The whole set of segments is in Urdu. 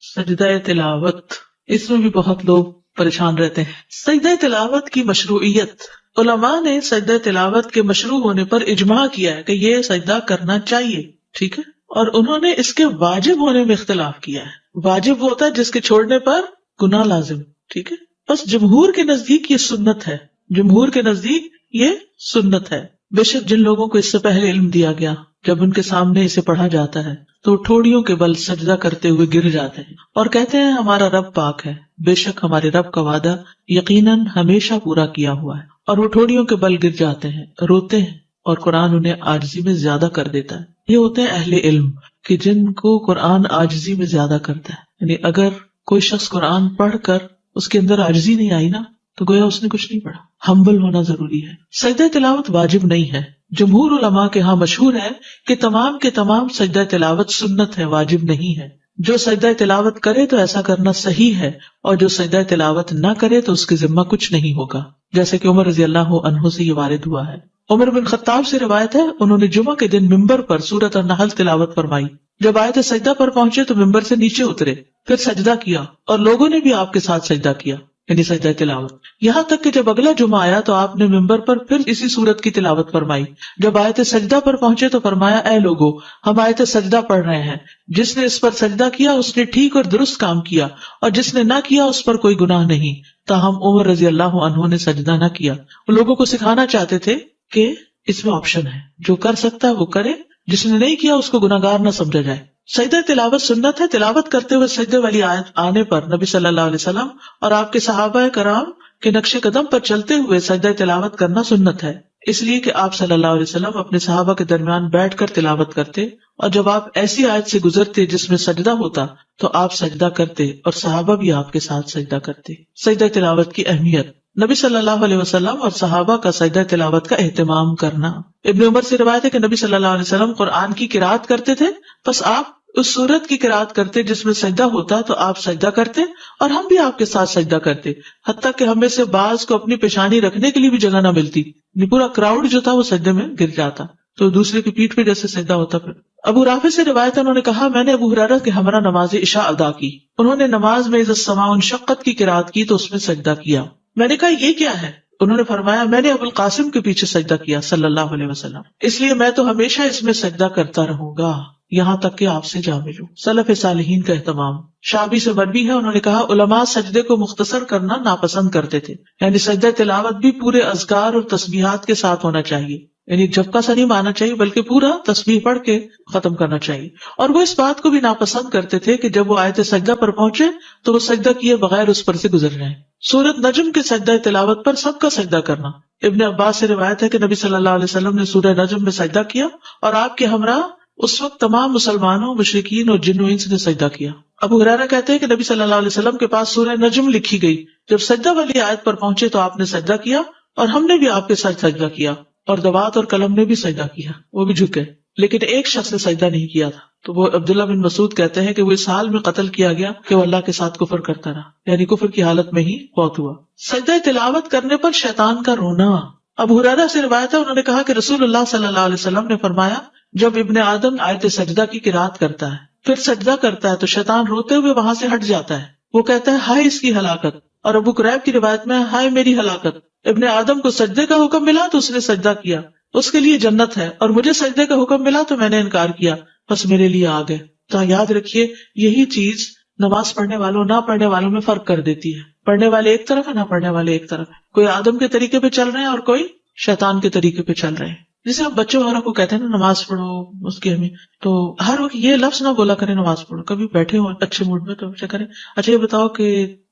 سجدہ تلاوت، اس میں بھی بہت لوگ پریشان رہتے ہیں۔ سجدہ تلاوت کی مشروعیت، علماء نے سجدہ تلاوت کے مشروع ہونے پر اجماع کیا ہے کہ یہ سجدہ کرنا چاہیے، ٹھیک ہے، اور انہوں نے اس کے واجب ہونے میں اختلاف کیا ہے۔ واجب ہوتا ہے جس کے چھوڑنے پر گناہ لازم، ٹھیک ہے، بس جمہور کے نزدیک یہ سنت ہے، جمہور کے نزدیک یہ سنت ہے۔ بے شک جن لوگوں کو اس سے پہلے علم دیا گیا، جب ان کے سامنے اسے پڑھا جاتا ہے تو ٹھوڑیوں کے بل سجدہ کرتے ہوئے گر جاتے ہیں اور کہتے ہیں ہمارا رب پاک ہے، بے شک ہمارے رب کا وعدہ یقیناً ہمیشہ پورا کیا ہوا ہے، اور وہ ٹھوڑیوں کے بل گر جاتے ہیں، روتے ہیں، اور قرآن انہیں عاجزی میں زیادہ کر دیتا ہے۔ یہ ہوتے ہیں اہل علم کہ جن کو قرآن عاجزی میں زیادہ کرتا ہے، یعنی اگر کوئی شخص قرآن پڑھ کر اس کے اندر عاجزی نہیں آئی نا تو گویا اس نے کچھ نہیں پڑھا۔ ہمبل ہونا ضروری ہے۔ سجدہ تلاوت واجب نہیں ہے، جمہور علماء کے ہاں مشہور ہے کہ تمام کے تمام سجدہ تلاوت سنت ہے، واجب نہیں ہے۔ جو سجدہ تلاوت کرے تو ایسا کرنا صحیح ہے، اور جو سجدہ تلاوت نہ کرے تو اس کے ذمہ کچھ نہیں ہوگا، جیسے کہ عمر رضی اللہ عنہ سے یہ وارد ہوا ہے۔ عمر بن خطاب سے روایت ہے، انہوں نے جمعہ کے دن ممبر پر سورۃ النحل تلاوت فرمائی، جب آیت سجدہ پر پہنچے تو ممبر سے نیچے اترے، پھر سجدہ کیا، اور لوگوں نے بھی آپ کے ساتھ سجدہ کیا، یعنی سجدہ تلاوت، یہاں تک کہ جب اگلا جمعہ آیا تو آپ نے ممبر پر پھر اسی سورت کی تلاوت فرمائی۔ جب آیت سجدہ پر پہنچے تو فرمایا، اے لوگو، ہم آیت سجدہ پڑھ رہے ہیں، جس نے اس پر سجدہ کیا اس نے ٹھیک اور درست کام کیا، اور جس نے نہ کیا اس پر کوئی گناہ نہیں۔ تاہم عمر رضی اللہ عنہ نے سجدہ نہ کیا۔ وہ لوگوں کو سکھانا چاہتے تھے کہ اس میں آپشن ہے، جو کر سکتا ہے وہ کرے، جس نے نہیں کیا اس کو گناہگار نہ سمجھا جائے۔ سجدہ تلاوت سنت ہے۔ تلاوت کرتے ہوئے سجدے والی آیت آنے پر نبی صلی اللہ علیہ وسلم اور آپ کے صحابہ کرام کے نقش قدم پر چلتے ہوئے سجدہ تلاوت کرنا سنت ہے، اس لیے کہ آپ صلی اللہ علیہ وسلم اپنے صحابہ کے درمیان بیٹھ کر تلاوت کرتے، اور جب آپ ایسی آیت سے گزرتے جس میں سجدہ ہوتا تو آپ سجدہ کرتے اور صحابہ بھی آپ کے ساتھ سجدہ کرتے۔ سجدہ تلاوت کی اہمیت، نبی صلی اللہ علیہ وسلم اور صحابہ کا سجدہ تلاوت کا اہتمام کرنا۔ ابن عمر سے روایت ہے کہ نبی صلی اللہ علیہ وسلم قرآن کی قرات کرتے تھے، بس آپ اس سورت کی قرات کرتے جس میں سجدہ ہوتا تو آپ سجدہ کرتے اور ہم بھی آپ کے ساتھ سجدہ کرتے، حتیٰ کہ ہمیں سے بعض کو اپنی پیشانی رکھنے کے لیے بھی جگہ نہ ملتی، پورا کراؤڈ جو تھا وہ سجدے میں گر جاتا، تو دوسرے کی پیٹھ پہ جیسے سجدہ ہوتا۔ پھر ابو رافع سے روایت ہے، انہوں نے کہا میں نے ابو ہریرہ کے ہمراہ نماز عشاء ادا کی، انہوں نے نماز میں اذا السماء انشقت کی قرات کی تو اس میں سجدہ کیا۔ میں نے کہا یہ کیا ہے؟ انہوں نے فرمایا میں نے ابو القاسم کے پیچھے سجدہ کیا صلی اللہ علیہ وسلم، اس لیے میں تو ہمیشہ اس میں سجدہ کرتا رہوں گا یہاں تک کہ آپ سے جا ملوں۔ سلف صالحین کا اہتمام۔ شعبی سے مروی ہے، انہوں نے کہا علماء سجدے کو مختصر کرنا ناپسند کرتے تھے، یعنی سجدہ تلاوت بھی پورے اذکار اور تسبیحات کے ساتھ ہونا چاہیے، یعنی جھپکا سا نہیں مارنا چاہیے بلکہ پورا تسبیح پڑھ کے ختم کرنا چاہیے۔ اور وہ اس بات کو بھی ناپسند کرتے تھے کہ جب وہ آیت سجدہ پر پہنچے تو وہ سجدہ کیے بغیر اس پر سے گزر جائیں۔ سورۃ نجم کے سجدہ تلاوت پر سب کا سجدہ کرنا۔ ابن عباس سے روایت ہے کہ نبی صلی اللہ علیہ وسلم نے سورہ نجم میں سجدہ کیا اور آپ کے ہمراہ اس وقت تمام مسلمانوں، مشرکین اور جن و انس نے سجدہ کیا۔ ابو ہریرہ کہتے ہیں کہ نبی صلی اللہ علیہ وسلم کے پاس سورہ نجم لکھی گئی، جب سجدہ والی آیت پر پہنچے تو آپ نے سجدہ کیا اور ہم نے بھی آپ کے ساتھ سجدہ کیا، اور دوات اور قلم نے بھی سجدہ کیا، وہ بھی جھکے، لیکن ایک شخص نے سجدہ نہیں کیا تھا، تو وہ عبداللہ بن مسعود کہتے ہیں کہ وہ اس حال میں قتل کیا گیا کہ وہ اللہ کے ساتھ کفر کرتا رہا، یعنی کفر کی حالت میں ہی فوت ہوا۔ سجدہ تلاوت کرنے پر شیطان کا رونا۔ ابو ہریرہ سے روایت ہے، انہوں نے کہا کہ رسول اللہ صلی اللہ علیہ وسلم نے فرمایا جب ابن آدم آیت سجدہ کی قرات کرتا ہے پھر سجدہ کرتا ہے تو شیطان روتے ہوئے وہاں سے ہٹ جاتا ہے، وہ کہتا ہے ہائے اس کی ہلاکت، اور ابو قریب کی روایت میں ہائے میری ہلاکت، ابن آدم کو سجدے کا حکم ملا تو اس نے سجدہ کیا، اس کے لیے جنت ہے، اور مجھے سجدے کا حکم ملا تو میں نے انکار کیا، بس میرے لیے آ گئے۔ تو یاد رکھیے یہی چیز نماز پڑھنے والوں نہ پڑھنے والوں میں فرق کر دیتی ہے، پڑھنے والے ایک طرف ہے، نہ پڑھنے والے ایک طرف ہے، کوئی آدم کے طریقے پہ چل رہے ہیں اور کوئی شیطان کے طریقے پہ چل رہے ہیں۔ جسے آپ بچوں وغیرہ کو کہتے ہیں نا نماز پڑھو، اس کی ہمیں تو ہر وقت یہ لفظ نہ بولا کریں نماز پڑھو، کبھی بیٹھے ہو اچھے موڈ میں تو کریں اچھا یہ بتاؤ کہ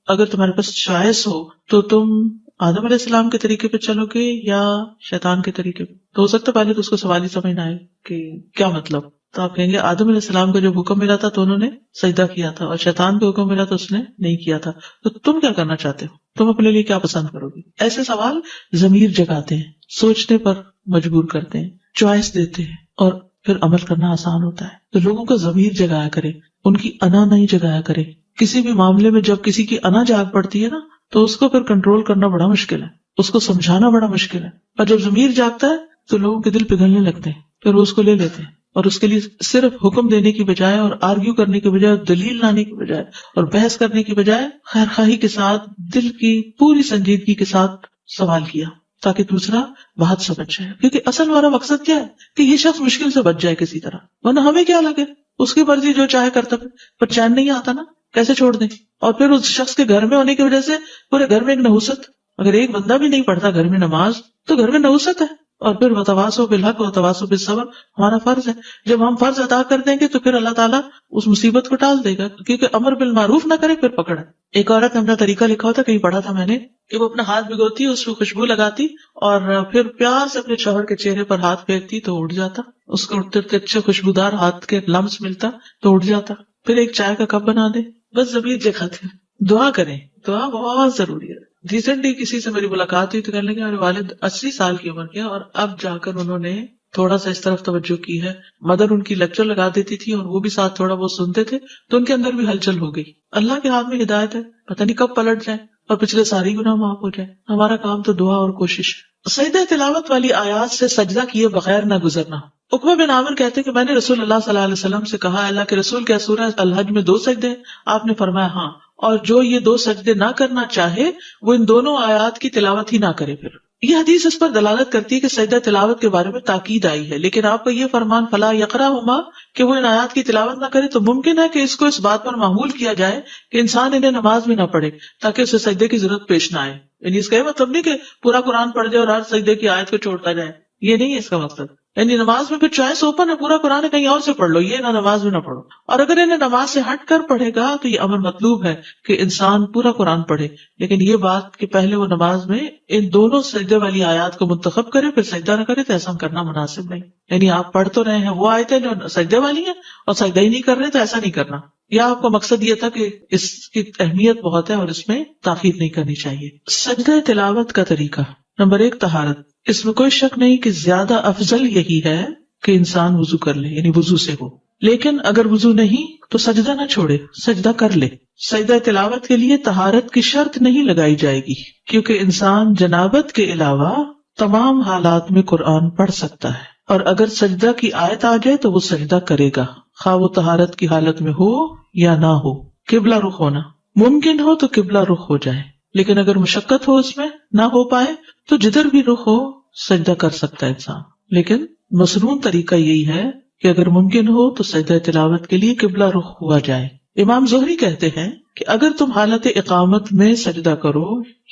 اگر تمہارے پاس چوائس ہو تو تم آدم علیہ السلام کے طریقے پہ چلو گے یا شیطان کے طریقے پہ؟ تو ہو سکتا ہے پہلے تو اس کو سوال ہی سمجھ نہ آئے کہ کیا مطلب، تو آپ کہیں گے آدم علیہ السلام کا جب حکم ملا تھا تو انہوں نے سجدہ کیا تھا، اور شیطان کا حکم ملا تو اس نے نہیں کیا تھا، تو تم کیا کرنا چاہتے ہو، تم اپنے لیے کیا پسند کرو گے؟ ایسے سوال ضمیر جگاتے ہیں، سوچنے پر مجبور کرتے ہیں، چوائس دیتے ہیں، اور پھر عمل کرنا آسان ہوتا ہے۔ تو لوگوں کا ضمیر جگایا کرے، ان کی انا نہیں جگایا کرے۔ کسی بھی معاملے میں جب کسی کی انا جاگ پڑتی ہے نا تو اس کو پھر کنٹرول کرنا بڑا مشکل ہے، اس کو سمجھانا بڑا مشکل ہے، اور جب ضمیر جاگتا ہے تو لوگوں کے دل پگھلنے لگتے ہیں، پھر وہ اس کو لے لیتے ہیں اور اس کے لیے صرف حکم دینے کی بجائے اور آرگیو کرنے کی بجائے اور دلیل لانے کی بجائے اور بحث کرنے کی بجائے خیر خواہی کے ساتھ دل کی پوری سنجیدگی کے ساتھ سوال کیا تاکہ دوسرا بات سمجھ جائے. کیونکہ اصل ہمارا مقصد کیا ہے کہ یہ شخص مشکل سے بچ جائے کسی طرح, ورنہ ہمیں کیا لگے اس کی مرضی جو چاہے کرتا ہے, پر چین نہیں آتا نا, کیسے چھوڑ دیں. اور پھر اس شخص کے گھر میں ہونے کی وجہ سے پورے گھر میں ایک نحوست, اگر ایک بندہ بھی نہیں پڑھتا گھر میں نماز تو گھر میں نحوست ہے. اور پھر وتواصوا بالحق وتواصوا بالصبر ہمارا فرض ہے. جب ہم فرض ادا کر دیں گے تو پھر اللہ تعالیٰ اس مصیبت کو ٹال دے گا, کیونکہ امر بالمعروف نہ کرے پھر پکڑ ہے. ایک عورت نے اپنا طریقہ لکھا ہوتا, کہیں پڑھا تھا میں نے, کہ وہ اپنا ہاتھ بھگوتی, اس کو خوشبو لگاتی اور پھر پیار سے اپنے شوہر کے چہرے پر ہاتھ پھیرتی تو اٹھ جاتا, اس کو اٹھتے اٹھتے اچھے خوشبودار ہاتھ کے لمس ملتا تو اٹھ جاتا. پھر ایک چائے کا کپ بنا دے, بس زمین جگاتے. دعا کریں, دعا بہت ضروری ہے. ریسنٹلی کسی سے میری ملاقات ہوئی تو کہنے لگے میرے والد 80 سال کی عمر کے, اور اب جا کر انہوں نے تھوڑا سا اس طرف توجہ کی ہے. مدر ان کی لیکچر لگا دیتی تھی اور وہ بھی ساتھ تھوڑا بہت سنتے تھے, تو ان کے اندر بھی ہلچل ہو گئی. اللہ کے ہاتھ میں ہدایت ہے, پتہ نہیں کب پلٹ جائے اور پچھلے ساری گناہ معاف ہو جائے. ہمارا کام تو دعا اور کوشش. سجدہ تلاوت والی آیات سے سجدہ کیے بغیر نہ گزرنا. عقبہ بن عامر کہتے کہ میں نے رسول اللہ صلی اللہ علیہ وسلم سے کہا, اللہ کے رسول کیا سورہ الحج میں 2 سجدے ہیں؟ آپ نے فرمایا ہاں, اور جو یہ 2 سجدے نہ کرنا چاہے وہ ان دونوں آیات کی تلاوت ہی نہ کرے. پھر یہ حدیث اس پر دلالت کرتی ہے کہ سجدہ تلاوت کے بارے میں تاکید آئی ہے, لیکن آپ کا یہ فرمان فلا یقرأہما کہ وہ ان آیات کی تلاوت نہ کرے, تو ممکن ہے کہ اس کو اس بات پر معمول کیا جائے کہ انسان انہیں نماز میں نہ پڑھے تاکہ اسے سجدے کی ضرورت پیش نہ آئے. یعنی اس کا یہ مطلب نہیں کہ پورا قرآن پڑھ جائے اور ہر سجدے کی آیت کو چھوڑتا جائے, یہ نہیں ہے اس کا مقصد. یعنی نماز میں پھر چوائس اوپن ہے, پورا قرآن کہیں اور سے پڑھ لو, یہ نہ نماز میں نہ پڑھو. اور اگر انہیں نماز سے ہٹ کر پڑھے گا تو یہ امر مطلوب ہے کہ انسان پورا قرآن پڑھے, لیکن یہ بات کہ پہلے وہ نماز میں ان دونوں سجدے والی آیات کو منتخب کرے پھر سجدہ نہ کرے, تو ایسا کرنا مناسب نہیں. یعنی آپ پڑھ تو رہے ہیں وہ آیتیں جو سجدے والی ہیں اور سجدہ ہی نہیں کر رہے, تو ایسا نہیں کرنا. یا آپ کا مقصد یہ تھا کہ اس کی اہمیت بہت ہے اور اس میں تاخیر نہیں کرنی چاہیے. سجدہ تلاوت کا طریقہ. نمبر 1 طہارت. اس میں کوئی شک نہیں کہ زیادہ افضل یہی ہے کہ انسان وضو کر لے, یعنی وضو سے ہو. لیکن اگر وضو نہیں تو سجدہ نہ چھوڑے, سجدہ کر لے. سجدہ تلاوت کے لیے طہارت کی شرط نہیں لگائی جائے گی, کیونکہ انسان جنابت کے علاوہ تمام حالات میں قرآن پڑھ سکتا ہے, اور اگر سجدہ کی آیت آ جائے تو وہ سجدہ کرے گا, خواہ وہ طہارت کی حالت میں ہو یا نہ ہو. قبلہ رخ ہونا ممکن ہو تو قبلہ رخ ہو جائے, لیکن اگر مشقت ہو اس میں نہ ہو پائے تو جدھر بھی رخ ہو سجدہ کر سکتا ہے انسان. لیکن مسنون طریقہ یہی ہے کہ اگر ممکن ہو تو سجدہ تلاوت کے لیے قبلہ رخ ہوا جائے. امام زہری کہتے ہیں کہ اگر تم حالت اقامت میں سجدہ کرو,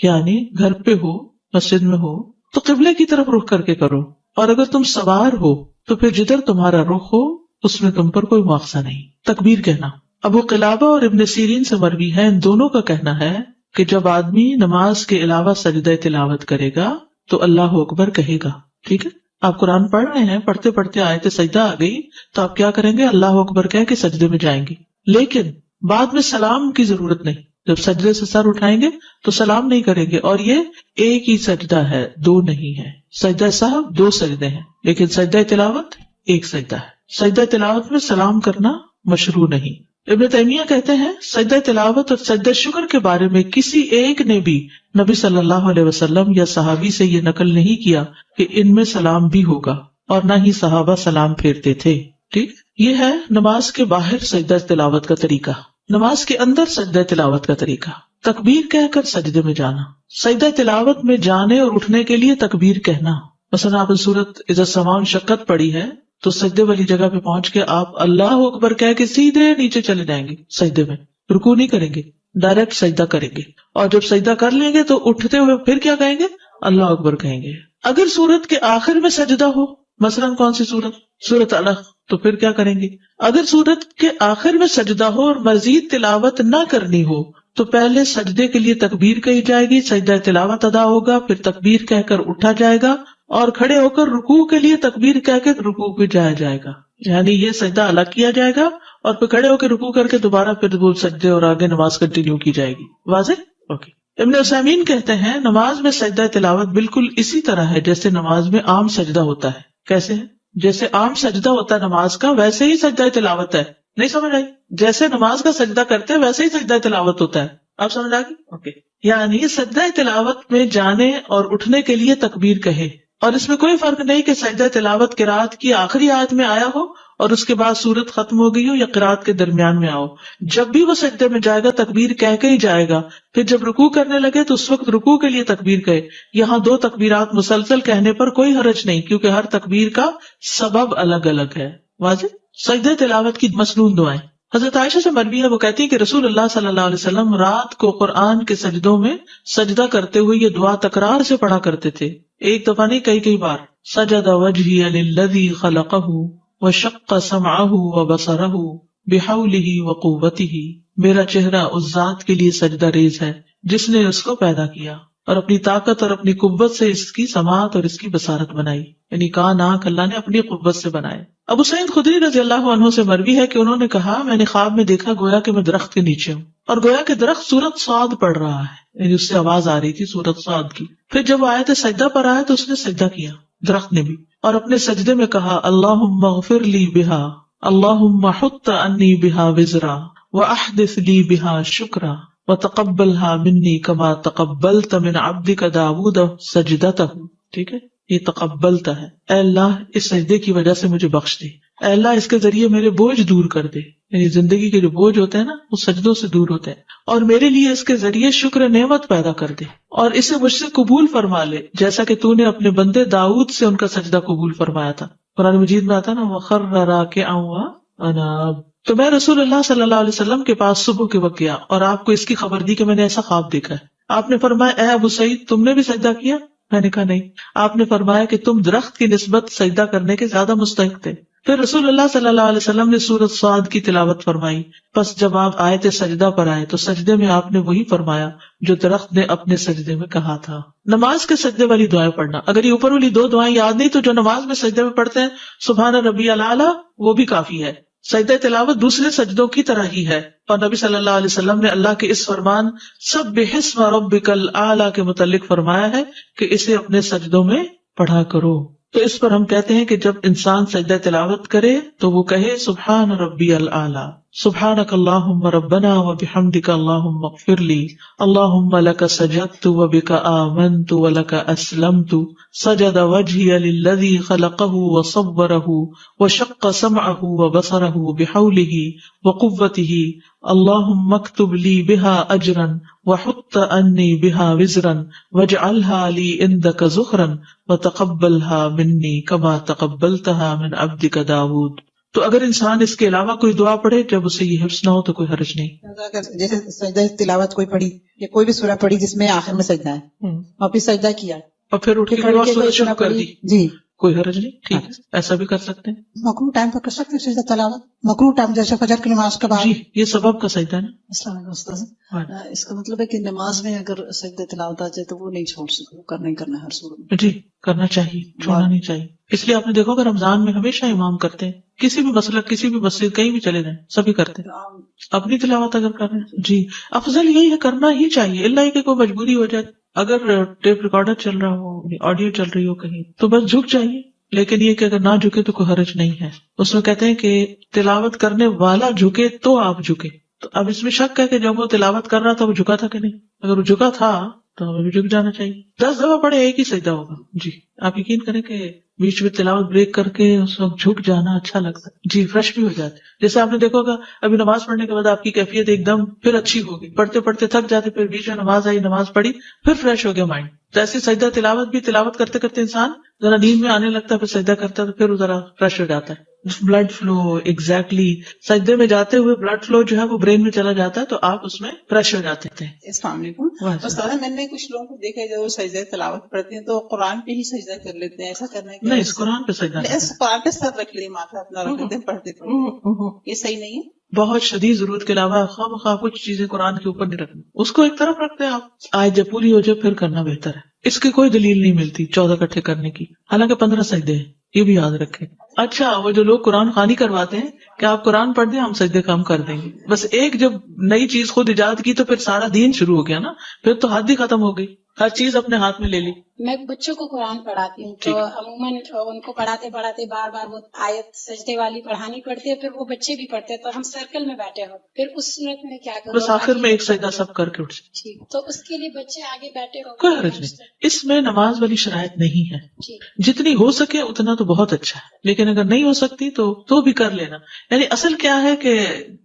یعنی گھر پہ ہو, مسجد میں ہو, تو قبلے کی طرف رخ کر کے کرو, اور اگر تم سوار ہو تو پھر جدھر تمہارا رخ ہو اس میں تم پر کوئی مواخذہ نہیں. تکبیر کہنا. ابو قلابہ اور ابن سیرین سے مروی ہے, ان دونوں کا کہنا ہے کہ جب آدمی نماز کے علاوہ سجدہ تلاوت کرے گا تو اللہ اکبر کہے گا. ٹھیک ہے, آپ قرآن پڑھ رہے ہیں, پڑھتے پڑھتے آیت سجدہ آ گئی تو آپ کیا کریں گے, اللہ اکبر کہہ کے سجدے میں جائیں گے. لیکن بعد میں سلام کی ضرورت نہیں. جب سجدے سے سر اٹھائیں گے تو سلام نہیں کریں گے, اور یہ ایک ہی سجدہ ہے, 2 نہیں ہے. سجدہ سہو 2 سجدے ہیں, لیکن سجدہ تلاوت 1 سجدہ ہے. سجدہ تلاوت میں سلام کرنا مشروع نہیں. ابن تیمیہ کہتے ہیں سجدہ تلاوت اور سجدہ شکر کے بارے میں کسی ایک نے بھی نبی صلی اللہ علیہ وسلم یا صحابی سے یہ نقل نہیں کیا کہ ان میں سلام بھی ہوگا, اور نہ ہی صحابہ سلام پھیرتے تھے. ٹھیک, یہ ہے نماز کے باہر سجدہ تلاوت کا طریقہ. نماز کے اندر سجدہ تلاوت کا طریقہ. تکبیر کہہ کر سجدے میں جانا. سجدہ تلاوت میں جانے اور اٹھنے کے لیے تکبیر کہنا. مثلا آپ سورت اذا السماء انشقت پڑھی ہے تو سجدے والی جگہ پہ پہنچ کے آپ اللہ اکبر کہہ کے سیدھے نیچے چلے جائیں گے. سجدے میں رکوع نہیں کریں گے, ڈائریکٹ سجدہ کریں گے, اور جب سجدہ کر لیں گے تو اٹھتے ہوئے پھر کیا کہیں گے, اللہ اکبر کہیں گے. اگر سورت کے آخر میں سجدہ ہو, مثلا کون سی سورت, سورت علق, تو پھر کیا کریں گے. اگر سورت کے آخر میں سجدہ ہو اور مزید تلاوت نہ کرنی ہو تو پہلے سجدے کے لیے تکبیر کہی جائے گی, سجدہ تلاوت ادا ہوگا, پھر تکبیر کہہ کر اٹھا جائے گا, اور کھڑے ہو کر رکوع کے لیے تکبیر کہہ کے رکوع پہ جایا جائے گا. یعنی یہ سجدہ الگ کیا جائے گا اور پھر کھڑے ہو کے رکوع کر کے دوبارہ پھر وہ سجدے اور آگے نماز کنٹینیو کی جائے گی. واضح؟ اوکے. ابن عثیمین کہتے ہیں نماز میں سجدہ تلاوت بالکل اسی طرح ہے جیسے نماز میں عام سجدہ ہوتا ہے. کیسے ہے؟ جیسے عام سجدہ ہوتا ہے نماز کا, ویسے ہی سجدہ تلاوت ہے. نہیں سمجھ آئی؟ جیسے نماز کا سجدہ کرتے ہیں ویسے ہی سجدہ تلاوت ہوتا ہے. آپ سمجھ آ گئی؟ اوکے. یعنی سجدہ تلاوت میں جانے اور اٹھنے کے لیے تکبیر کہے, اور اس میں کوئی فرق نہیں کہ سجدہ تلاوت قرات کی آخری آیت میں آیا ہو اور اس کے بعد سورت ختم ہو گئی ہو یا قرات کے درمیان میں آؤ، جب بھی وہ سجدے میں جائے گا تکبیر کہہ کے ہی جائے گا. پھر جب رکوع کرنے لگے تو اس وقت رکوع کے لیے تکبیر کہے. یہاں 2 تکبیرات مسلسل کہنے پر کوئی حرج نہیں، کیونکہ ہر تکبیر کا سبب الگ الگ ہے. واضح. سجدہ تلاوت کی مسنون دعائیں. حضرت عائشہ سے مروی ہے، وہ کہتی ہے کہ رسول اللہ صلی اللہ علیہ وسلم رات کو قرآن کے سجدوں میں سجدہ کرتے ہوئے یہ دعا تکرار سے پڑھا کرتے تھے، ایک دفعہ نہیں کئی بار. سجد وجہی للذی خلقہ وشق سمعہ وبصرہ بحولہ وقوتہ، میرا چہرہ اس ذات کے لیے سجدہ ریز ہے جس نے اس کو پیدا کیا اور اپنی طاقت اور اپنی قوت سے اس کی سماعت اور اس کی بصارت بنائی. یعنی کان آنکھ اللہ نے اپنی قوت سے بنائے. ابو سعید خدری رضی اللہ عنہ سے مروی ہے کہ انہوں نے کہا میں نے خواب میں دیکھا گویا کہ میں درخت کے نیچے ہوں اور گویا کہ درخت سورۃ صاد پڑھ رہا ہے، یعنی اس سے آواز آ رہی تھی سورۃ صاد کی. پھر جب وہ آیت سجدہ پر آیا تو اس نے سجدہ کیا، درخت نے بھی، اور اپنے سجدے میں کہا اللہم اغفر لی بہا، اللہم حط انی بہا وزرا واحدث لی بہا شکرا وتقبلها منی کما تقبلت من عبدک داود سجدتہ. ٹھیک ہے، یہ تقبلتا ہے، اے اللہ اس سجدے کی وجہ سے مجھے بخش دے، اے اللہ اس کے ذریعے میرے بوجھ دور کر دے، یعنی زندگی کے جو بوجھ ہوتے ہیں نا وہ سجدوں سے دور ہوتے ہیں، اور میرے لیے اس کے ذریعے شکر نعمت پیدا کر دے اور اسے مجھ سے قبول فرما لے جیسا کہ تو نے اپنے بندے داؤد سے ان کا سجدہ قبول فرمایا تھا. قرآن مجید میں آتا نا وَخَرَّ رَاكِعًا وَأَنَابَ. تو میں رسول اللہ صلی اللہ علیہ وسلم کے پاس صبح کے وقت گیا اور آپ کو اس کی خبر دی کہ میں نے ایسا خواب دیکھا ہے. آپ نے فرمایا اے ابو سعید تم نے بھی سجدہ کیا؟ میں نے کہا نہیں. آپ نے فرمایا کہ تم درخت کی نسبت سجدہ کرنے کے زیادہ مستحق تھے. پھر رسول اللہ صلی اللہ علیہ وسلم نے سورۃ صاد کی تلاوت فرمائی. پس جب آپ آیت سجدہ پر آئے تو سجدے میں آپ نے وہی فرمایا جو درخت نے اپنے سجدے میں کہا تھا. نماز کے سجدے والی دعائیں پڑھنا، اگر یہ اوپر والی 2 دعائیں یاد نہیں تو جو نماز میں سجدے میں پڑھتے ہیں سبحان ربی الاعلیٰ وہ بھی کافی ہے. سجدہ تلاوت دوسرے سجدوں کی طرح ہی ہے، اور نبی صلی اللہ علیہ وسلم نے اللہ کے اس فرمان سبح اسم ربک الاعلیٰ کے متعلق فرمایا ہے کہ اسے اپنے سجدوں میں پڑھا کرو. تو اس پر ہم کہتے ہیں کہ جب انسان سجدہ تلاوت کرے تو وہ کہے سبحان ربی الاعلیٰ، سبحانک اللہم ربنا وبحمدک اللہم اغفر لی، اللہم لک سجدت وبک آمنت ولک اسلمت، سجد وجہی للذی خلقہ وصورہ وشق سمعہ وبصرہ بحولہ وقوتہ، اللہم اکتب لی بہا اجرا وحط انی بہا وزرا واجعلها لی عندک ذخرا وتقبلها منی کما تقبلتها من عبدک داود. تو اگر انسان اس کے علاوہ کوئی دعا پڑھے جب اسے یہ حفظ نہ ہو تو کوئی حرج نہیں. جیسے سجدہ تلاوت کوئی پڑھی یا کوئی بھی سورہ پڑھی جس میں آخر میں سجدہ ہے اور پھر سجدہ کیا اور پھر اٹھ کے سورہ شروع کر دی، جی کوئی حرج نہیں، ٹھیک ہے، ایسا بھی کر سکتے ہیں. مکروہ ٹائم پر کر سکتے ہیں سجدہ تلاوت، مکروہ ٹائم جیسے فجر کی نماز کے بعد. جی یہ سبب کا سجدہ ہے نا. السلام علیکم استاذ، اس کا مطلب ہے کہ نماز میں اگر سجدہ تلاوت آ جائے تو وہ نہیں چھوڑ سکتے، وہ کرنا ہی کرنا ہے ہر صورت میں. جی کرنا چاہیے، چھوڑنا نہیں چاہیے. اس لیے آپ نے دیکھا کہ رمضان میں ہمیشہ امام کرتے ہیں، کسی بھی مسلک کسی بھی مسجد کہیں بھی چلے جائیں سبھی کرتے ہیں اپنی تلاوت اگر کر رہے ہیں. جی افضل یہی ہے، کرنا ہی چاہیے، اللہ کہ کوئی مجبوری ہو جائے. اگر ٹیپ ریکارڈر چل رہا ہو، آڈیو چل رہی ہو کہیں تو بس جھک جائیے، لیکن یہ کہ اگر نہ جھکے تو کوئی حرج نہیں ہے. اس میں کہتے ہیں کہ تلاوت کرنے والا جھکے تو آپ جھکے. تو اب اس میں شک ہے کہ جب وہ تلاوت کر رہا تھا وہ جھکا تھا کہ نہیں. اگر وہ جھکا تھا تو ہمیں بھی جھک جانا چاہیے. 10 دفعہ پڑھے ایک ہی سجدہ ہوگا. جی آپ یقین کریں کہ بیچ میں تلاوت بریک کر کے اس وقت جھک جانا اچھا لگتا ہے. جی فریش بھی ہو جاتے. جیسے آپ نے دیکھا ہوگا ابھی نماز پڑھنے کے بعد آپ کی کیفیت ایک دم پھر اچھی ہوگی، پڑھتے پڑھتے تھک جاتے، پھر بیچ میں نماز آئی، نماز پڑھی، پھر فریش ہو گیا مائنڈ. تو ایسی سجدہ تلاوت بھی تلاوت کرتے کرتے انسان ذرا نیند میں آنے لگتا ہے، پھر سجدہ کرتا ہے تو پھر ذرا فریش ہو جاتا ہے. بلڈ فلو ایگزیکٹلی سجدے میں جاتے ہوئے بلڈ فلو جو ہے وہ برین میں چلا جاتا ہے تو آپ اس میں فریش ہو جاتے تھے. السلام علیکم استاد، میں نے کچھ لوگوں کو دیکھا ہے جو سجدہ تلاوت پڑھتے ہیں تو قرآن پہ ہی سجدہ کر لیتے ہیں، ایسا کرنا ہے نہیں، اس قرآن پہ سجدہ قرآن پہ سر رکھ لیے، ماتھا اپنا رکھ لیتے ہیں پڑھتے پڑھتے، یہ صحیح نہیں ہے. بہت شدید ضرورت کے علاوہ خواہ مخواہ کچھ چیزیں قرآن کے اوپر نہیں رکھنی، اس کو ایک طرف رکھتے ہیں آپ. آیت جب پوری ہو جائے پھر کرنا بہتر ہے. اس کی کوئی دلیل نہیں ملتی 14 اکٹھے کرنے کی، حالانکہ 15 سجدے ہیں، یہ بھی یاد رکھیں. اچھا وہ جو لوگ قرآن خوانی کرواتے ہیں کہ آپ قرآن پڑھ دیں ہم سجدے کم کر دیں گے، بس ایک جب نئی چیز خود ایجاد کی تو پھر سارا دین شروع ہو گیا نا، پھر تو حد ہی ختم ہو گئی. ہر چیز اپنے ہاتھ میں لے لی. میں بچوں کو قرآن پڑھاتی ہوں تو عموماً ان کو پڑھاتے پڑھاتے بار بار وہ آیت سجدے والی پڑھانی پڑتی ہے، پھر وہ بچے بھی پڑھتے ہیں تو ہم سرکل میں بیٹھے ہو، پھر اس صورت میں کیا کروں؟ بس آخر میں ایک سجدہ سب کر کے اٹھ جائے. ٹھیک، تو اس کے لیے بچے آگے بیٹھے ہو کوئی حرج نہیں، اس میں نماز والی شرائط نہیں ہے. ٹھیک، جتنی ہو سکے اتنا تو بہت اچھا ہے، لیکن اگر نہیں ہو سکتی تو بھی کر لینا. یعنی اصل کیا ہے کہ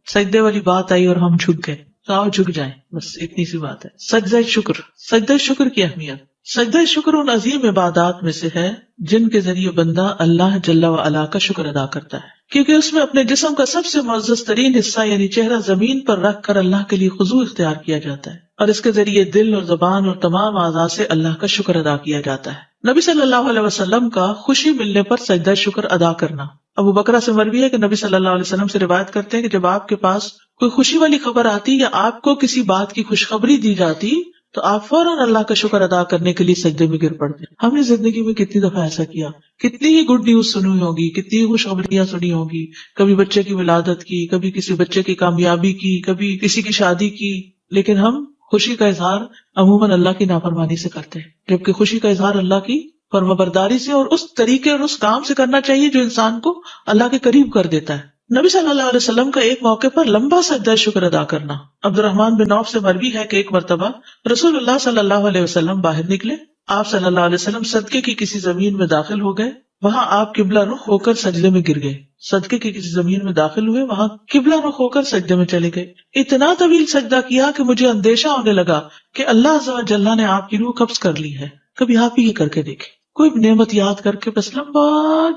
سجدے والی بات آئی اور ہم جھک گئے تو آؤ جھک جائیں، بس اتنی سی بات ہے. سجدہ شکر، سجدہ شکر کی اہمیت. سجدہ شکر ان عظیم عبادات میں سے ہے جن کے ذریعے بندہ اللہ جل و علا کا شکر ادا کرتا ہے، کیونکہ اس میں اپنے جسم کا سب سے معزز ترین حصہ یعنی چہرہ زمین پر رکھ کر اللہ کے لیے خضوع اختیار کیا جاتا ہے، اور اس کے ذریعے دل اور زبان اور تمام اعضاء سے اللہ کا شکر ادا کیا جاتا ہے. نبی صلی اللہ علیہ وسلم کا خوشی ملنے پر سجدہ شکر ادا کرنا. ابو بکرہ سے مروی ہے کہ نبی صلی اللہ علیہ وسلم سے روایت کرتے ہیں کہ جب آپ کے پاس کوئی خوشی والی خبر آتی یا آپ کو کسی بات کی خوشخبری دی جاتی تو آپ فوراً اللہ کا شکر ادا کرنے کے لیے سجدے میں گر پڑتے. ہم نے زندگی میں کتنی دفعہ ایسا کیا، کتنی ہی گڈ نیوز سنی ہوگی، کتنی خوشخبریاں سنی ہوگی، کبھی بچے کی ولادت کی، کبھی کسی بچے کی کامیابی کی، کبھی کسی کی شادی کی، لیکن ہم خوشی کا اظہار عموماً اللہ کی نافرمانی سے کرتے ہیں، جبکہ خوشی کا اظہار اللہ کی فرمانبرداری سے اور اس طریقے اور اس کام سے کرنا چاہیے جو انسان کو اللہ کے قریب کر دیتا ہے. نبی صلی اللہ علیہ وسلم کا ایک موقع پر لمبا سجدہ شکر ادا کرنا. عبد الرحمن بن عوف سے مروی ہے کہ ایک مرتبہ رسول اللہ صلی اللہ علیہ وسلم باہر نکلے. آپ صلی اللہ علیہ وسلم صدقے کی کسی زمین میں داخل ہو گئے، وہاں آپ قبلہ رخ ہو کر سجدے میں گر گئے. صدقے کی کسی زمین میں داخل ہوئے، وہاں قبلہ رخ ہو کر سجدے میں چلے گئے. اتنا طویل سجدہ کیا کہ مجھے اندیشہ ہونے لگا کہ اللہ عز و جل نے آپ کی روح قبض کر لی ہے. کبھی آپ ہی یہ کر کے دیکھیں، کوئی نعمت یاد کر کے بس لمبا،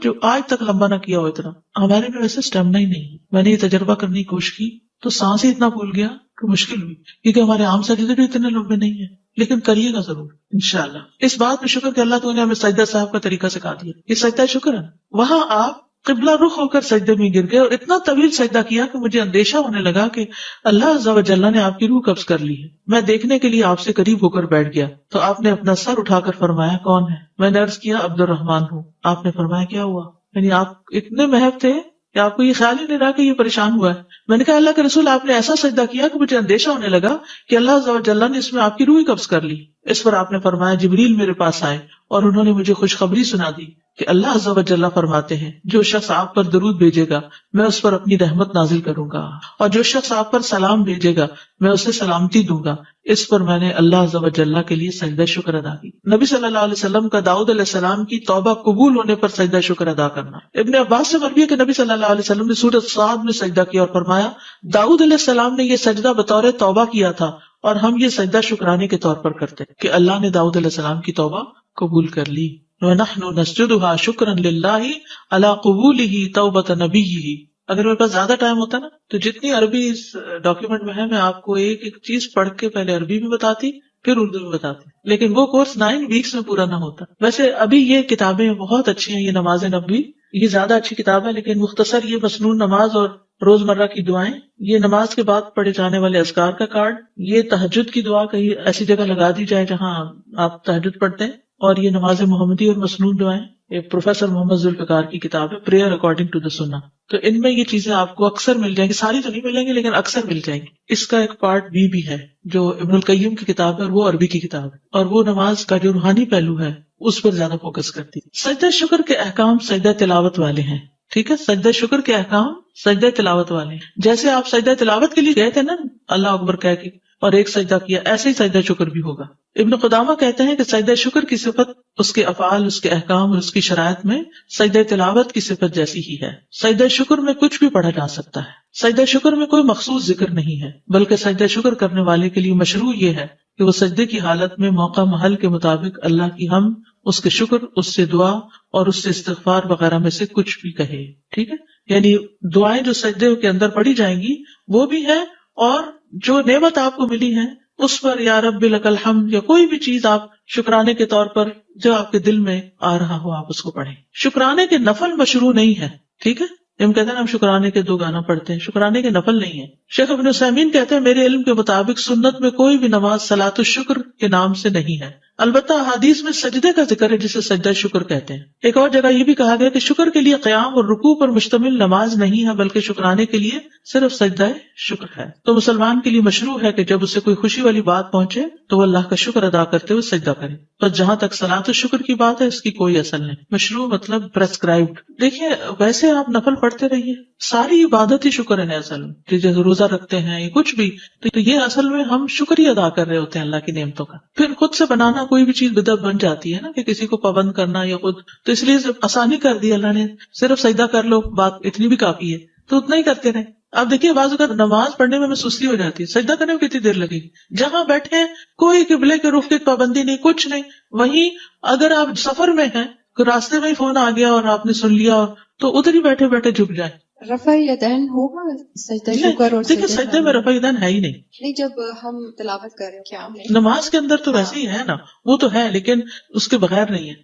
جو آج تک لمبا نہ کیا ہو اتنا. ہمارے میں ویسے اسٹیمنا ہی نہیں. میں نے یہ تجربہ کرنے کی کوشش کی تو سانس ہی اتنا بھول گیا کہ مشکل ہوئی، کیونکہ ہمارے عام سجدے بھی اتنے لمبے نہیں ہیں. لیکن کریے گا ضرور انشاءاللہ. اس بات میں شکر کہ اللہ تعالیٰ نے ہمیں سجدہ صاحب کا طریقہ سکھا دیا، یہ سجدہ شکر ہے. وہاں آپ قبلہ رخ ہو کر سجدے میں گر گئے اور اتنا طویل سجدہ کیا کہ مجھے اندیشہ ہونے لگا کہ اللہ عز و جل نے آپ کی روح قبض کر لی ہے. میں دیکھنے کے لیے آپ سے قریب ہو کر بیٹھ گیا تو آپ نے اپنا سر اٹھا کر فرمایا کون ہے؟ میں نے عرض کیا عبد الرحمن ہوں. آپ نے فرمایا کیا ہوا؟ یعنی آپ اتنے محب تھے کہ آپ کو یہ خیال ہی نہیں رہا کہ یہ پریشان ہوا ہے. میں نے کہا اللہ کے رسول آپ نے ایسا سجدہ کیا کہ مجھے اندیشہ ہونے لگا کہ اللہ عز و جل نے اس میں آپ کی روح قبض کر لی. اس پر آپ نے فرمایا جبریل میرے پاس آئے اور انہوں نے مجھے خوشخبری سنا دی کہ اللہ عز و جل فرماتے ہیں جو شخص آپ پر درود بھیجے گا میں اس پر اپنی رحمت نازل کروں گا، اور جو شخص آپ پر سلام بھیجے گا میں اسے سلامتی دوں گا. اس پر میں نے اللہ عز و جل کے لیے سجدہ شکر ادا کی. نبی صلی اللہ علیہ وسلم کا داؤد علیہ السلام کی توبہ قبول ہونے پر سجدہ شکر ادا کرنا. ابن عباس سے مروی ہے کہ نبی صلی اللہ علیہ وسلم نے سورۃ صاد میں سجدہ کیا اور فرمایا داؤد علیہ السلام نے یہ سجدہ بطور توبہ کیا تھا اور ہم یہ سجدہ شکرانے کے طور پر کرتے کہ اللہ نے داؤد علیہ السلام کی توبہ قبول کر لی. وَنَحْنُ نَسْجُدُهَا شُكْرًا لِلَّهِ عَلَىٰ قُبُولِهِ تَوْبَةَ نَبِيِّهِ. اگر میرے پاس زیادہ ٹائم ہوتا نا تو جتنی عربی اس ڈاکیومنٹ میں ہے میں آپ کو ایک ایک چیز پڑھ کے پہلے عربی میں بتاتی پھر اردو میں بتاتی، لیکن وہ کورس 9 ویکس میں پورا نہ ہوتا. ویسے ابھی یہ کتابیں بہت اچھی ہیں، یہ نماز نبوی یہ زیادہ اچھی کتاب ہے، لیکن مختصر یہ مسنون نماز اور روزمرہ کی دعائیں، یہ نماز کے بعد پڑھے جانے والے اذکار کا کارڈ، یہ تہجد کی دعا کہیں ایسی جگہ لگا دی جائے جہاں آپ تہجد پڑھتے ہیں، اور یہ نماز محمدی اور مسنون دعائیں. یہ پروفیسر محمد ذوالفقار کی کتاب ہے پریئر اکارڈنگ ٹو دا سنہ. تو ان میں یہ چیزیں آپ کو اکثر مل جائیں گی، ساری تو نہیں ملیں گی لیکن اکثر مل جائیں گی. اس کا ایک پارٹ بھی ہے جو ابن القیم کی کتاب ہے اور وہ عربی کی کتاب ہے، اور وہ نماز کا جو روحانی پہلو ہے اس پر زیادہ فوکس کرتی ہے. سجدہ شکر کے احکام سجدہ تلاوت والے ہیں. ٹھیک ہے، سجدہ شکر کے احکام سجدہ تلاوت والے ہیں. جیسے آپ سجدہ تلاوت کے لیے گئے تھے نا اللہ اکبر کہہ کے اور ایک سجدہ کیا، ایسے ہی سجدہ شکر بھی ہوگا. ابن قدامہ کہتے ہیں کہ سجدہ شکر کی صفت اس کے افعال، اس کے احکام اور اس کی شرائط میں سجدہ تلاوت کی صفت جیسی ہی ہے. سجدہ شکر میں کچھ بھی پڑھا جا سکتا ہے. سجدہ شکر میں کوئی مخصوص ذکر نہیں ہے، بلکہ سجدہ شکر کرنے والے کے لیے مشروع یہ ہے کہ وہ سجدے کی حالت میں موقع محل کے مطابق اللہ کی حمد، اس کے شکر، اس سے دعا اور اس سے استغفار وغیرہ میں سے کچھ بھی کہے. ٹھیک ہے، یعنی دعائیں جو سجدے کے اندر پڑھی جائیں گی وہ بھی ہے، اور جو نعمت آپ کو ملی ہے اس پر یا رب لک الحمد یا کوئی بھی چیز آپ شکرانے کے طور پر جو آپ کے دل میں آ رہا ہو آپ اس کو پڑھیں. شکرانے کے نفل مشروع نہیں ہے. ٹھیک ہے، ہم کہتے ہیں ہم شکرانے کے 2 گانا پڑھتے ہیں، شکرانے کے نفل نہیں ہے. شیخ ابن عثیمین کہتے ہیں میرے علم کے مطابق سنت میں کوئی بھی نماز صلاۃ الشکر کے نام سے نہیں ہے، البتہ حدیث میں سجدے کا ذکر ہے جسے سجدہ شکر کہتے ہیں. ایک اور جگہ یہ بھی کہا گیا کہ شکر کے لیے قیام اور رکوع پر مشتمل نماز نہیں ہے بلکہ شکرانے کے لیے صرف سجدہ شکر ہے. تو مسلمان کے لیے مشروع ہے کہ جب اسے کوئی خوشی والی بات پہنچے تو وہ اللہ کا شکر ادا کرتے ہوئے سجدہ کرے. بس جہاں تک صلاۃ الشکر کی بات ہے اس کی کوئی اصل نہیں. مشروع مطلب پرسکرائبڈ. دیکھیے ویسے آپ نفل پڑھتے رہیے، ساری عبادت ہی شکر ہے اصل میں. جیسے روزہ رکھتے ہیں یا کچھ بھی، تو یہ اصل میں ہم شکر ہی ادا کر رہے ہوتے ہیں اللہ کی نعمتوں کا. پھر خود سے بنانا کوئی بھی چیز بدعت بن جاتی ہے نا، کہ کسی کو پابند کرنا یا خود، تو اس لیے آسانی کر دی اللہ نے، صرف سجدہ کر لو، بات اتنی بھی کافی ہے، تو اتنا ہی کرتے رہے. آپ دیکھیے بعض اوقات نماز پڑھنے میں سستی ہو جاتی ہے، سجدہ کرنے میں کتنی دیر لگے گی. جہاں بیٹھے ہیں کوئی قبلے کے رخ کی پابندی نہیں، کچھ نہیں. وہیں اگر آپ سفر میں ہیں، راستے میں ہی فون آ گیا اور آپ نے سن لیا، تو ادھر ہی بیٹھے بیٹھے جھک جائیں. رفع یدین ہوگا سجدہ شکر اور دیکھیے سجدے میں رفع یدین ہے ہی نہیں. نہیں، جب ہم تلاوت کر رہے ہیں کیا نماز کے اندر تو ویسے ہی ہے نا، وہ تو ہے لیکن اس کے بغیر نہیں ہے،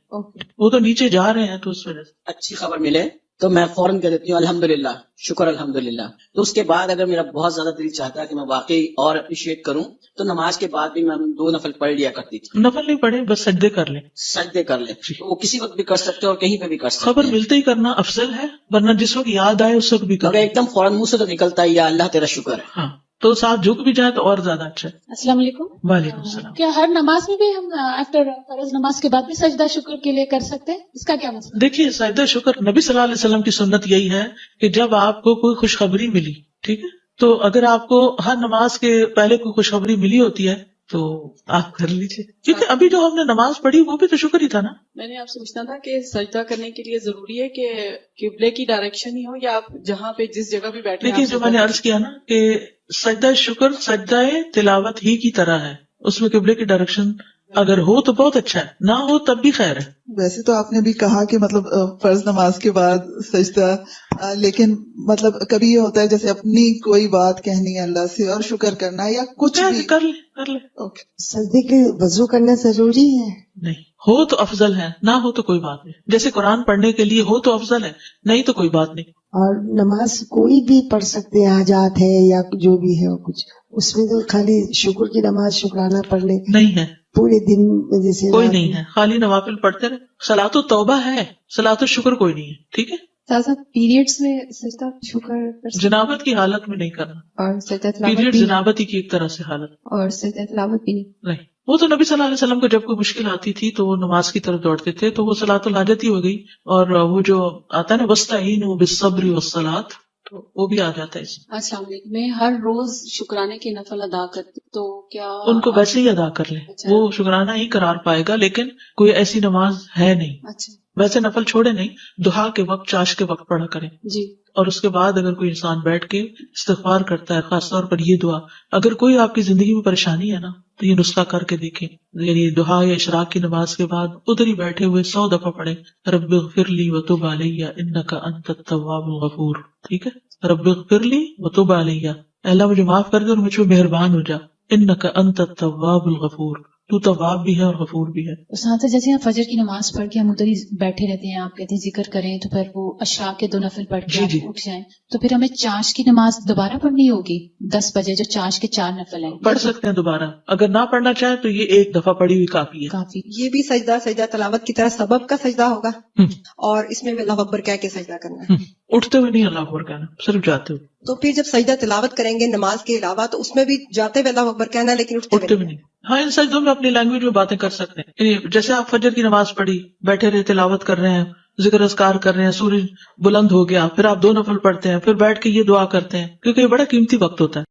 وہ تو نیچے جا رہے ہیں تو اس وجہ سے. اچھی خبر ملے تو میں فوراً کہہ دیتی ہوں الحمدللہ، شکر الحمدللہ. تو اس کے بعد اگر میرا بہت زیادہ دل چاہتا ہے کہ میں واقعی اور اپریشیٹ کروں تو نماز کے بعد بھی میں 2 نفل پڑھ لیا کرتی تھی. نفل نہیں پڑھے، بس سجدے کر لیں. سجدے کر لیں، وہ کسی وقت بھی کر سکتے ہیں اور کہیں پہ بھی کر سکتے خبر ہیں. ملتے ہی کرنا افضل ہے، ورنہ جس وقت یاد آئے اس وقت بھی مگر کریں. ایک دم فوراً منہ سے تو نکلتا ہے یا اللہ تیرا شکر ہے. ہاں تو ساتھ جھک بھی جائے تو اور زیادہ اچھا ہے. السلام علیکم. وعلیکم السلام. کیا ہر نماز میں بھی ہم آفٹر فرض نماز کے بعد بھی سجدہ شکر کے لیے کر سکتے ہیں؟ اس کا کیا مطلب؟ دیکھیے سجدہ شکر نبی صلی اللہ علیہ وسلم کی سنت یہی ہے کہ جب آپ کو کوئی خوشخبری ملی، ٹھیک ہے، تو اگر آپ کو ہر نماز کے پہلے کوئی خوشخبری ملی ہوتی ہے تو آپ کر لیجیے، کیونکہ ابھی جو ہم نے نماز پڑھی وہ بھی تو شکر ہی تھا نا. میں نے آپ سے پوچھنا تھا کہ سجدہ کرنے کے لیے ضروری ہے کہ قبلے کی ڈائریکشن ہی ہو یا آپ جہاں پہ جس جگہ بھی بیٹھے ہیں. دیکھیے جو میں نے عرض کیا نا کہ سجدہ شکر سجدہ تلاوت ہی کی طرح ہے، اس میں قبلے کی ڈائریکشن اگر ہو تو بہت اچھا ہے، نہ ہو تب بھی خیر ہے. ویسے تو آپ نے بھی کہا کہ مطلب فرض نماز کے بعد سجدہ، لیکن مطلب کبھی یہ ہوتا ہے جیسے اپنی کوئی بات کہنی ہے اللہ سے اور شکر کرنا ہے یا کچھ بھی کر لے. سجدے کے لیے وضو کرنا ضروری ہے؟ نہیں، ہو تو افضل ہے، نہ ہو تو کوئی بات نہیں. جیسے قرآن پڑھنے کے لیے ہو تو افضل ہے، نہیں تو کوئی بات نہیں. اور نماز کوئی بھی پڑھ سکتے ہیں، حاجات ہے یا جو بھی ہے کچھ، اس میں تو خالی شکر کی نماز شکرانہ پڑھ لے نہیں ہے، پورے دن جیسے کوئی نہیں ہے، خالی نوافل پڑھتے رہے. صلاۃ التوبہ ہے، صلاۃ الشکر کوئی نہیں ہے. ٹھیک ہے، پیریڈز میں سجدہ شکر جنابت کی حالت میں نہیں کرنا، اور سجدہ تلاوت پیریڈ بھی، جنابت ہی کی ایک طرح سے حالت. اور سجدہ تلاوت بھی نہیں، وہ تو نبی صلی اللہ علیہ وسلم کو جب کوئی مشکل آتی تھی تو وہ نماز کی طرف دوڑتے تھے، تو وہ صلاۃ الحاجت ہی ہو گئی. اور وہ جو آتا ہے نا وَاسْتَعِینُوا بِالصَّبْرِ وَالصَّلَاةِ، تو وہ بھی آ جاتا ہے اس میں. السلام علیکم. میں ہر روز شکرانے کے نفل ادا کرتی تو کیا ان کو ویسے ہی ادا کر لیں، اچھا. وہ شکرانہ ہی قرار پائے گا، لیکن کوئی ایسی نماز ہے نہیں. اچھا ویسے نفل چھوڑے نہیں، دہا کے وقت چاش کے وقت پڑھا کریں. جی. اور اس کے بعد اگر کوئی انسان بیٹھ کے استغفار کرتا ہے، خاص طور پر یہ دعا، اگر کوئی آپ کی زندگی میں پریشانی ہے نا تو یہ نسخہ کر کے دیکھیں. یعنی دعا یا اشراق کی نماز کے بعد ادھر ہی بیٹھے ہوئے 100 دفعہ پڑھیں رب اغفر لی وتب علی انک انت التواب الغفور. ٹھیک ہے، رب اغفر لی وتب علی، اللہ مجھے معاف کر دے اور مجھ پہ مہربان ہو جا. انک انت التواب الغفور، تو تواب بھی ہے اور غفور بھی ہے. ساتھ جیسے آپ فجر کی نماز پڑھ کے ہم ادھر ہی بیٹھے رہتے ہیں، آپ کہتے ہیں ذکر کریں، تو پھر وہ اشراق کے 2 نفل پڑھ کے جی. آپ اٹھ جائیں، تو پھر ہمیں چاش کی نماز دوبارہ پڑھنی ہوگی 10 بجے جو چاش کے 4 نفل ہیں؟ پڑھ سکتے ہیں دوبارہ، اگر نہ پڑھنا چاہے تو یہ ایک دفعہ پڑھی ہوئی کافی ہے. کافی. یہ بھی سجدہ تلاوت کی طرح سبب کا سجدہ ہوگا، اور اس میں بھی اللہ اکبر کہہ کے سجدہ کرنا ہے. اٹھتے ہوئے نہیں اللہ اکبر کہنا، صرف جاتے ہوئے. تو پھر جب سجدہ تلاوت کریں گے نماز کے علاوہ تو اس میں بھی جاتے ہوئے اللہ اکبر کہنا ہے، لیکن اٹھتے ہوئے نہیں. ہاں ان سجدوں میں اپنی لینگویج میں باتیں کر سکتے ہیں. یعنی جیسے آپ فجر کی نماز پڑھی، بیٹھے رہے تلاوت کر رہے ہیں، ذکر اذکار کر رہے ہیں، سورج بلند ہو گیا، پھر آپ 2 نفل پڑھتے ہیں، پھر بیٹھ کے یہ دعا کرتے ہیں، کیونکہ یہ بڑا قیمتی وقت ہوتا ہے.